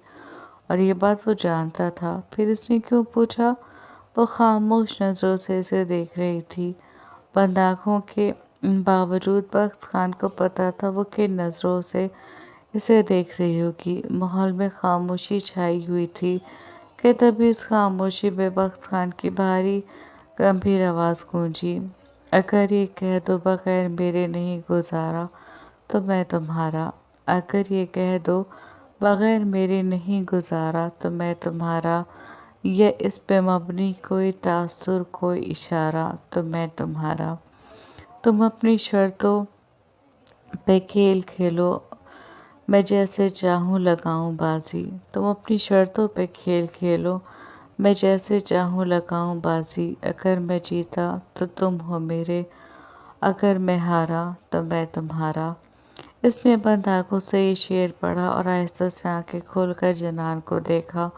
اور یہ بات وہ جانتا تھا۔ پھر اس نے کیوں پوچھا؟ وہ خاموش نظروں سے اسے دیکھ رہی تھی، بند آنکھوں کے باوجود بخت خان کو پتا تھا وہ کن نظروں سے اسے دیکھ رہی ہوگی۔ ماحول میں خاموشی چھائی ہوئی تھی کہ تبھی اس خاموشی میں بخت خان کی بھاری گمبھیر آواز گونجی۔ اگر یہ کہہ دو بغیر میرے نہیں گزارا تو میں تمہارا، اگر یہ کہہ دو بغیر میرے نہیں گزارا تو میں تمہارا، یا اس پہ مبنی کوئی تاثر، کوئی اشارہ، تو میں تمہارا۔ تم اپنی شرطوں پہ کھیل کھیلو، میں جیسے چاہوں لگاؤں بازی۔ تم اپنی شرطوں پہ کھیل کھیلو، میں جیسے چاہوں لگاؤں بازی۔ اگر میں جیتا تو تم ہو میرے، اگر میں ہارا تو میں تمہارا۔ اس نے بند آنکھوں سے یہ شعر پڑھا اور آہستہ سے آنکھیں کھول کر جنان کو دیکھا،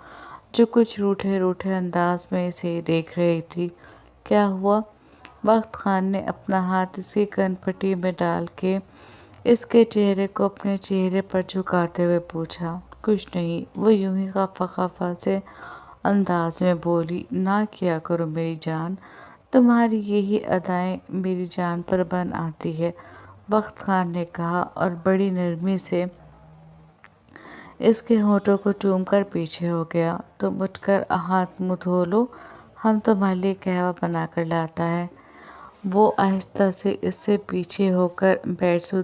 جو کچھ روٹھے روٹھے انداز میں اسے دیکھ رہی تھی۔ کیا ہوا؟ بخت خان نے اپنا ہاتھ اس کی کن پٹی میں ڈال کے اس کے چہرے کو اپنے چہرے پر جھکاتے ہوئے پوچھا۔ کچھ نہیں، وہ یوں ہی خفا خفا سے انداز میں بولی۔ نہ کیا کرو میری جان، تمہاری یہی ادائیں میری جان پر بن آتی ہے، بخت خان نے کہا اور بڑی نرمی سے اس کے ہونٹوں کو چوم کر پیچھے ہو گیا۔ تم اٹھ کر ہاتھ منہ دھو لو، ہم تمہارے لیے قہوہ بنا کر لاتا ہے۔ وہ آہستہ سے اس سے پیچھے ہو کر بیڈ سے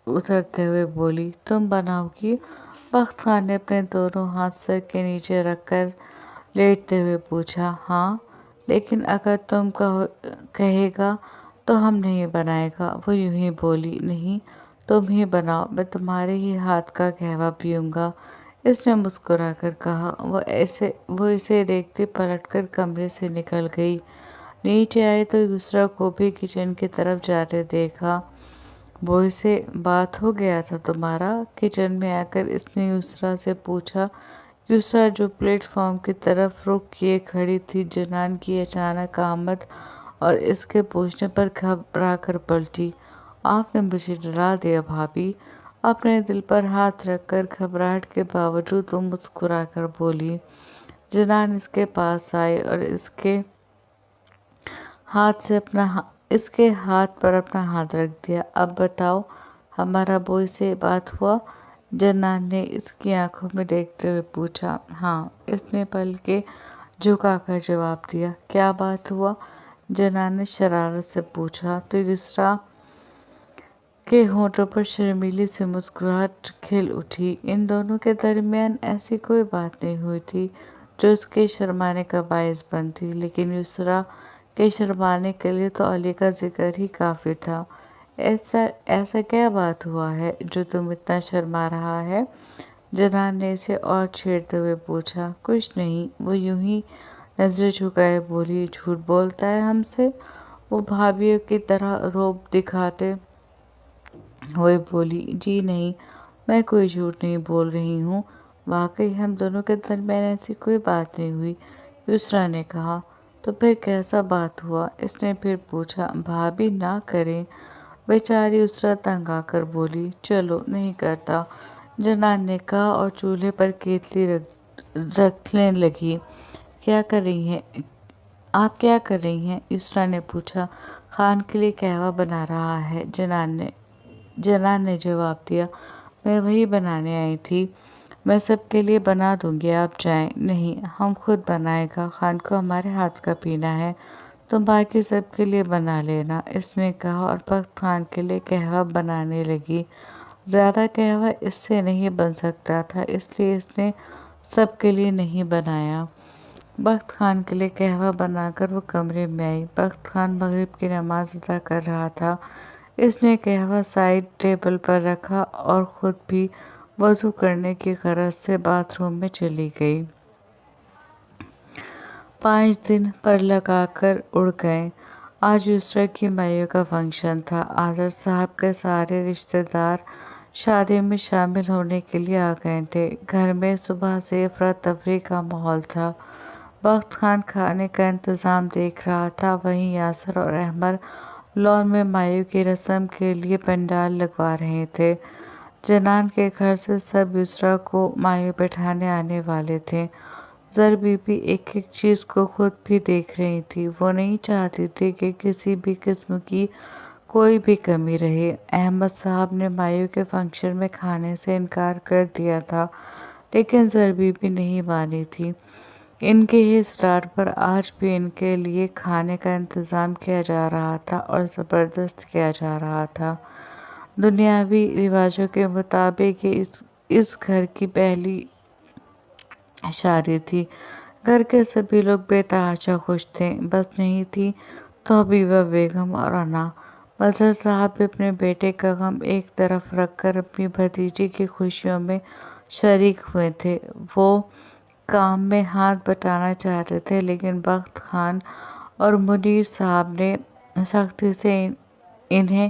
اترتے ہوئے بولی۔ تم بناؤ گی؟ بخت خان نے اپنے دونوں ہاتھ سر کے نیچے رکھ کر لیٹتے ہوئے پوچھا۔ ہاں، لیکن اگر تم کہے گا تو ہم نہیں بنائے گا، وہ یوں ہی بولی۔ نہیں، تم ہی بناؤ، میں تمہارے ہی ہاتھ کا قہوہ پیوں گا، اس نے مسکرا کر کہا۔ وہ اسے دیکھتے پلٹ کر کمرے سے نکل گئی۔ نیچے آئی تو یسریٰ کو بھی کچن کی طرف جاتے دیکھا۔ بوئے سے بات ہو گیا تھا تمہارا؟ کچن میں آ کر اس نے یسریٰ سے پوچھا۔ یسریٰ جو پلیٹ فارم کی طرف رخ کیے کھڑی تھی، جنان کی اچانک آمد اور اس کے پوچھنے پر گھبرا کر پلٹی۔ آپ نے مجھے ڈرا دیا بھابھی، اپنے دل پر ہاتھ رکھ کر گھبراہٹ کے باوجود وہ مسکرا کر بولی۔ جنان اس کے پاس آئی اور اس کے ہاتھ پر اپنا ہاتھ رکھ دیا۔ اب بتاؤ، ہمارا بوئے سے بات ہوا؟ جنان نے اس کی آنکھوں میں دیکھتے ہوئے پوچھا۔ ہاں، اس نے پلکیں جھکا کر جواب دیا۔ کیا بات ہوا؟ جنان نے شرارت سے پوچھا تو یسریٰ کے ہونٹوں پر شرمیلی سی مسکراہٹ کھل اٹھی۔ ان دونوں کے درمیان ایسی کوئی بات نہیں ہوئی تھی جو اس کے شرمانے کا باعث بنتی، لیکن یسریٰ کے شرمانے کے لیے تو علی کا ذکر ہی کافی تھا۔ ایسا کیا بات ہوا ہے جو تم اتنا شرما رہا ہے؟ جنان نے اسے اور چھیڑتے ہوئے پوچھا۔ کچھ نہیں، وہ یوں ہی نظریں جھکائے بولی۔ جھوٹ بولتا ہے ہم سے؟ وہ بھابھیوں کی طرح رعب دکھاتے ہوئے بولی۔ جی نہیں، میں کوئی جھوٹ نہیں بول رہی ہوں، واقعی ہم دونوں کے درمیان ایسی کوئی بات نہیں ہوئی، یسریٰ نے کہا۔ تو پھر کیسا بات ہوا؟ اس نے پھر پوچھا۔ بھابھی نہ کریں، بیچاری یسریٰ تنگ آ کر بولی۔ چلو نہیں کرتا، جنان نے کہا اور چولہے پر کیتلی رکھنے لگی۔ آپ کیا کر رہی ہیں؟ یسریٰ نے پوچھا۔ خان کے لیے قہوہ بنا رہا ہے، جنان نے جواب دیا۔ میں وہی بنانے آئی تھی۔ میں سب کے لیے بنا دوں گی، آپ جائیں۔ نہیں، ہم خود بنائیں گا، خان کو ہمارے ہاتھ کا پینا ہے، تم باقی سب کے لیے بنا لینا، اس نے کہا اور بخت خان کے لیے قہوہ بنانے لگی۔ زیادہ قہوہ اس سے نہیں بن سکتا تھا، اس لیے اس نے سب کے لیے نہیں بنایا۔ بخت خان کے لیے قہوہ بنا کر وہ کمرے میں آئی۔ بخت خان مغرب کی نماز ادا کر رہا تھا۔ اس نے قہوہ سائیڈ ٹیبل پر رکھا اور خود بھی وضو کرنے کی غرض سے باتھ روم میں چلی گئی۔ 5 دن پر لگا کر اڑ گئے۔ آج یسریٰ کی مائیوں کا فنکشن تھا۔ آذر صاحب کے سارے رشتہ دار شادی میں شامل ہونے کے لیے آ گئے تھے۔ گھر میں صبح سے افراتفری کا ماحول تھا۔ بخت خان کھانے کا انتظام دیکھ رہا تھا، وہیں یاسر اور احمر لان میں مائیوں کی رسم کے لیے پنڈال لگوا رہے تھے۔ جنان کے گھر سے سب یسریٰ کو مائیوں بٹھانے آنے والے تھے۔ زر بی بی ایک ایک چیز کو خود بھی دیکھ رہی تھی، وہ نہیں چاہتی تھی کہ کسی بھی قسم کی کوئی بھی کمی رہے۔ احمد صاحب نے مائیوں کے فنکشن میں کھانے سے انکار کر دیا تھا، لیکن زر بی بی نہیں مانی تھی۔ ان کے ہی اصرار پر آج بھی ان کے لیے کھانے کا انتظام کیا جا رہا تھا اور زبردست کیا جا رہا تھا۔ دنیاوی رواجوں کے مطابق یہ اس گھر کی پہلی شادی تھی۔ گھر کے سبھی لوگ بے تحاشا خوش تھے، بس نہیں تھی تو حبیبہ بیگم اور انا۔ مظہر صاحب بھی اپنے بیٹے کا غم ایک طرف رکھ کر اپنی بھتیجی کی خوشیوں میں شریک ہوئے تھے۔ وہ کام میں ہاتھ بٹانا چاہتے تھے، لیکن بخت خان اور منیر صاحب نے سختی سے انہیں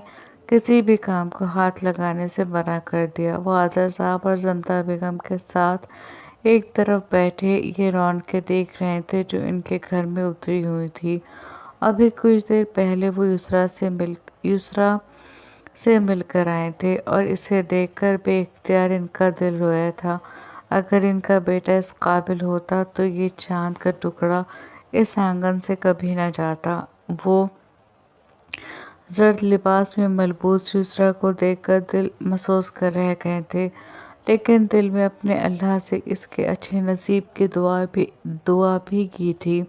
کسی بھی کام کو ہاتھ لگانے سے منع کر دیا۔ وہ آذر صاحب اور زمزہ بیگم کے ساتھ ایک طرف بیٹھے یہ رونقیں دیکھ رہے تھے جو ان کے گھر میں اتری ہوئی تھی۔ ابھی کچھ دیر پہلے وہ یسریٰ سے مل کر آئے تھے اور اسے دیکھ کر بے اختیار ان کا دل رویا تھا۔ اگر ان کا بیٹا اس قابل ہوتا تو یہ چاند کا ٹکڑا اس آنگن سے کبھی نہ جاتا۔ وہ زرد لباس میں ملبوس یسریٰ کو دیکھ کر دل محسوس کر رہ گئے تھے، لیکن دل میں اپنے اللہ سے اس کے اچھے نصیب کی دعا بھی کی تھی۔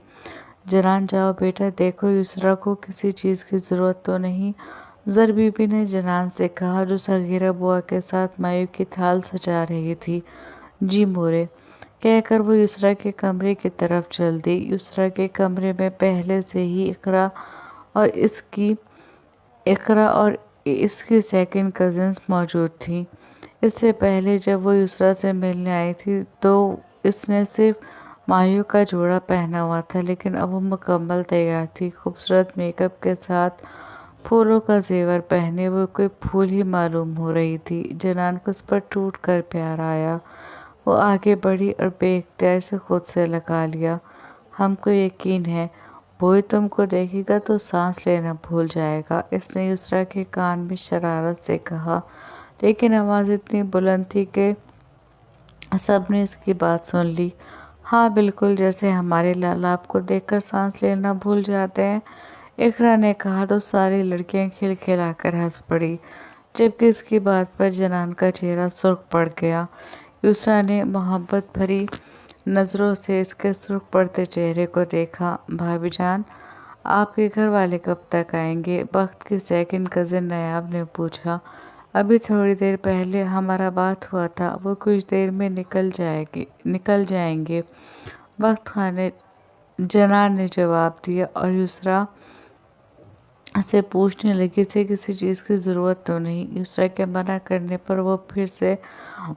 جنان جاؤ بیٹا، دیکھو یسریٰ کو کسی چیز کی ضرورت تو نہیں؟ زر بی بی نے جنان سے کہا جو صغیرہ بوا کے ساتھ مائیوں کی تھال سجا رہی تھی۔ جی مورے، کہہ کر وہ یسریٰ کے کمرے کی طرف چل دی۔ یسریٰ کے کمرے میں پہلے سے ہی اقرا اور اس کی سیکنڈ کزنز موجود تھیں۔ اس سے پہلے جب وہ یسریٰ سے ملنے آئی تھی تو اس نے صرف مائیوں کا جوڑا پہنا ہوا تھا، لیکن اب وہ مکمل تیار تھی۔ خوبصورت میک اپ کے ساتھ پھولوں کا زیور پہنے وہ کوئی پھول ہی معلوم ہو رہی تھی۔ جنان کو اس پر ٹوٹ کر پیار آیا۔ وہ آگے بڑھی اور بے اختیار سے خود سے لگا لیا۔ ہم کو یقین ہے بھوئی تم کو دیکھے گا تو سانس لینا بھول جائے گا، اس نے یسریٰ کے کان میں شرارت سے کہا، لیکن آواز اتنی بلند تھی کہ سب نے اس کی بات سن لی۔ ہاں بالکل جیسے ہمارے لالا آپ کو دیکھ کر سانس لینا بھول جاتے ہیں، اقرا نے کہا تو ساری لڑکیاں کھلکھلا کر ہنس پڑی، جبکہ اس کی بات پر جنان کا چہرہ سرخ پڑ گیا۔ یسریٰ نے محبت بھری نظروں سے اس کے سرخ پڑتے چہرے کو دیکھا۔ بھابھی جان، آپ کے گھر والے کب تک آئیں گے؟ بخت کی سیکنڈ کزن نیاب نے پوچھا۔ ابھی تھوڑی دیر پہلے ہمارا بات ہوا تھا، وہ کچھ دیر میں نکل جائیں گے۔ बख्त खान ने जनान ने जवाब दिया और युसरा से पूछने लगी, इसे किसी चीज़ की ज़रूरत तो नहीं? युसरा के मना करने पर वो फिर से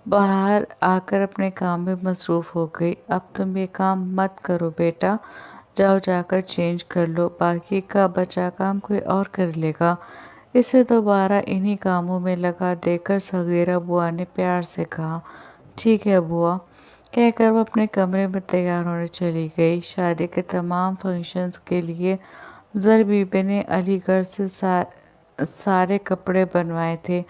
बाहर आकर अपने काम में मसरूफ़ हो गई। अब तुम ये काम मत करो बेटा, जाओ जाकर चेंज कर लो, बाकी का बचा काम कोई और कर लेगा। इसे दोबारा इन्हीं कामों में लगा देकर सगीरा बुआ ने प्यार से कहा, ठीक है बुआ, कहकर वो अपने कमरे में तैयार होने चली गई। शादी के तमाम फंक्शंस के लिए ज़र बीबी ने अलीगढ़ से सारे कपड़े बनवाए थे,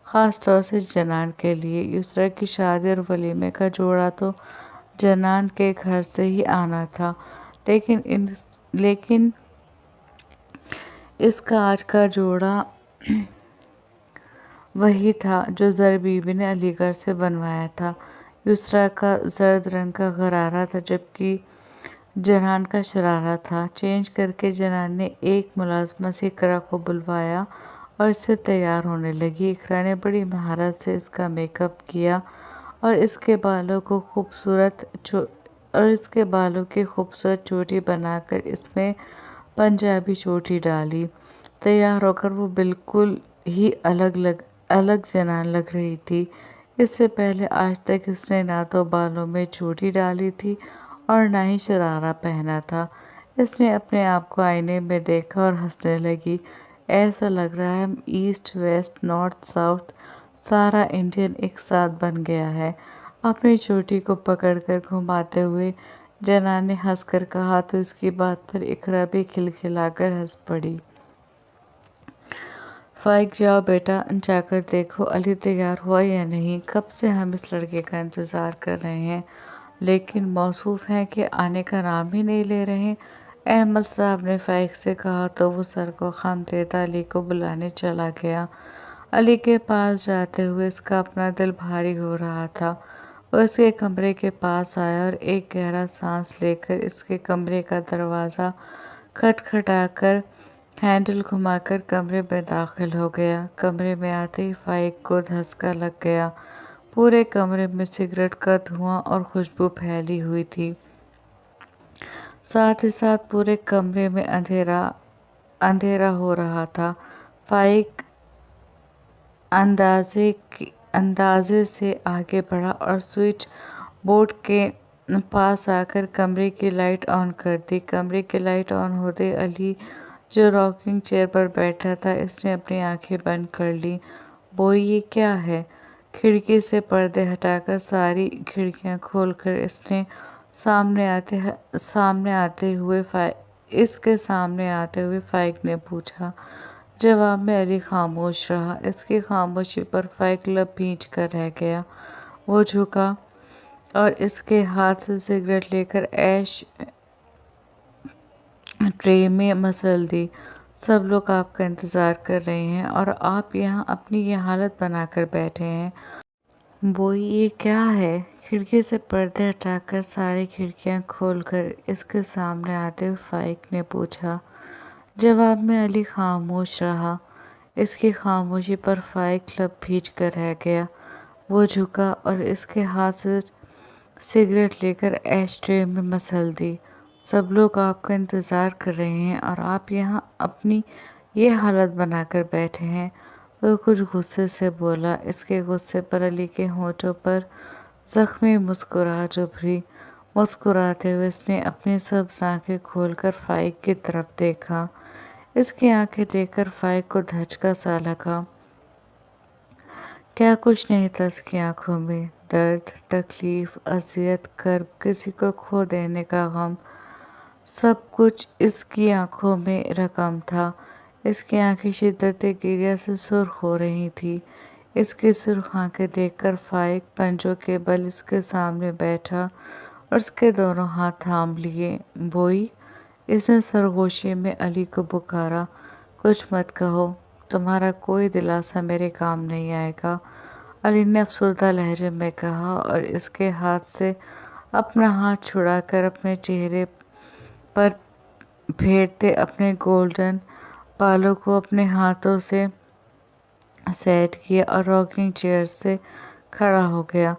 ख़ास तौर से जनान के लिए। युसरा की शादी और वलीमे का जोड़ा तो जनान के घर से ही आना था, लेकिन इसका आज का जोड़ा वही था जो ज़र बीबी ने अलीगढ़ से बनवाया था। युसरा का जर्द रंग का गरारा था, जबकि जनान का शरारा था। चेंज करके जनान ने एक मुलाज़िमा से इकरा को बुलवाया और इससे तैयार होने लगी। इकरा ने बड़ी महारत से इसका मेकअप किया और इसके बालों की खूबसूरत चोटी बनाकर इसमें पंजाबी चोटी डाली। तैयार होकर वो बिल्कुल ही अलग जनान लग रही थी। इससे पहले आज तक इसने ना तो बालों में चोटी डाली थी और ना ही शरारा पहना था। इसने अपने आप को आईने में देखा और हंसने लगी। ऐसा लग रहा है ईस्ट वेस्ट नॉर्थ साउथ सारा इंडियन एक साथ बन गया है। अपनी चोटी को पकड़कर घुमाते हुए जनान ने हंसकर कहा तो इसकी बात पर इकरा भी खिलखिलाकर हंस पड़ी। फाइक जाओ बेटा, जाकर देखो अली तैयार हुआ या नहीं। कब से हम इस लड़के का इंतज़ार कर रहे हैं, लेकिन मौसूफ हैं कि आने का नाम ही नहीं ले रहे। अहमद साहब ने फाइक से कहा तो वो सर को खम देता अली को बुलाने चला गया। अली के पास जाते हुए इसका अपना दिल भारी हो रहा था। वो इसके कमरे के पास आया और एक गहरा सांस लेकर इसके कमरे का दरवाज़ा खटखटाकर हैंडल घुमाकर कमरे में दाखिल हो गया। कमरे में आते ही फाइक को धक्का लग गया। पूरे कमरे में सिगरेट का धुआं और खुशबू फैली हुई थी। साथ ही साथ पूरे कमरे में अंधेरा हो रहा था। फाइक अंदाजे से आगे बढ़ा और स्विच बोर्ड के पास आकर कमरे की लाइट ऑन कर दी। कमरे की लाइट ऑन होते अली जो रॉकिंग चेयर पर बैठा था, इसने अपनी आंखें बंद कर ली। बोई, ये क्या है? खिड़की से पर्दे हटाकर सारी खिड़कियां खोलकर इसके सामने आते हुए फाइक ने पूछा। जवाब में अली खामोश रहा। इसकी खामोशी पर फाइक लब भींच कर रह गया। वो झुका और इसके हाथ से सिगरेट लेकर ऐश ट्रे में मसल दी। सब लोग आपका इंतज़ार कर रहे हैं और आप यहाँ अपनी ये हालत बनाकर बैठे हैं। बोई, ये क्या है? खिड़की से पर्दे हटाकर सारी खिड़कियाँ खोलकर इसके सामने आते हुए फाइक ने पूछा। जवाब में अली खामोश रहा। इसकी खामोशी पर फाइक लब भींच कर रह गया। वो झुका और इसके हाथ से सिगरेट लेकर ऐश ट्रे में मसल दी। सब लोग आपका इंतज़ार कर रहे हैं और आप यहाँ अपनी ये हालत बनाकर बैठे हैं। वो कुछ गुस्से से बोला। इसके गुस्से पर अली के होठों पर ज़ख्मी मुस्कुराहट उभरी। मुस्कुराते हुए इसने अपनी सब आंखें खोलकर फाइक की तरफ देखा। इसकी आंखें देखकर फाइक को धचका सा लगा। क्या कुछ नहीं था इसकी आंखों में? दर्द, तकलीफ, अजियत, कर्ब, किसी को खो देने का गम, सब कुछ इसकी आंखों में रकम था। इसकी आंखें शिद्दत गिरिया से सुर्ख हो रही थी। इसकी सुर्ख आंखें देखकर फाइक पंजों के बल इसके सामने बैठा और उसके दोनों हाथ थाम लिए। बोई, इसने सरगोशी में अली को पुकारा। कुछ मत कहो, तुम्हारा कोई दिलासा मेरे काम नहीं आएगा, अली ने अफसरदा लहजे में कहा और इसके हाथ से अपना हाथ छुड़ाकर अपने चेहरे पर फेरते अपने गोल्डन बालों को अपने हाथों से सेट किया और रॉकिंग चेयर से खड़ा हो गया।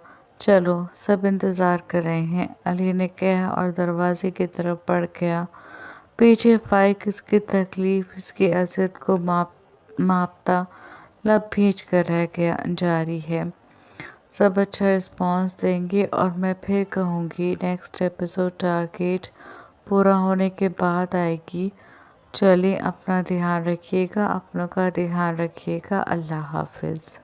چلو سب انتظار کر رہے ہیں، علی نے کہا اور دروازے کی طرف بڑھ گیا۔ پیچھے فائق اس کی تکلیف، اس کی اذیت کو ماپتا لب بھیج کر رہ گیا۔ جاری ہے، سب اچھا رسپانس دیں گے اور میں پھر کہوں گی نیکسٹ ایپیسوڈ ٹارگیٹ پورا ہونے کے بعد آئے گی۔ چلیں اپنا دھیان رکھیے گا، اپنوں کا دھیان رکھیے گا۔ اللہ حافظ۔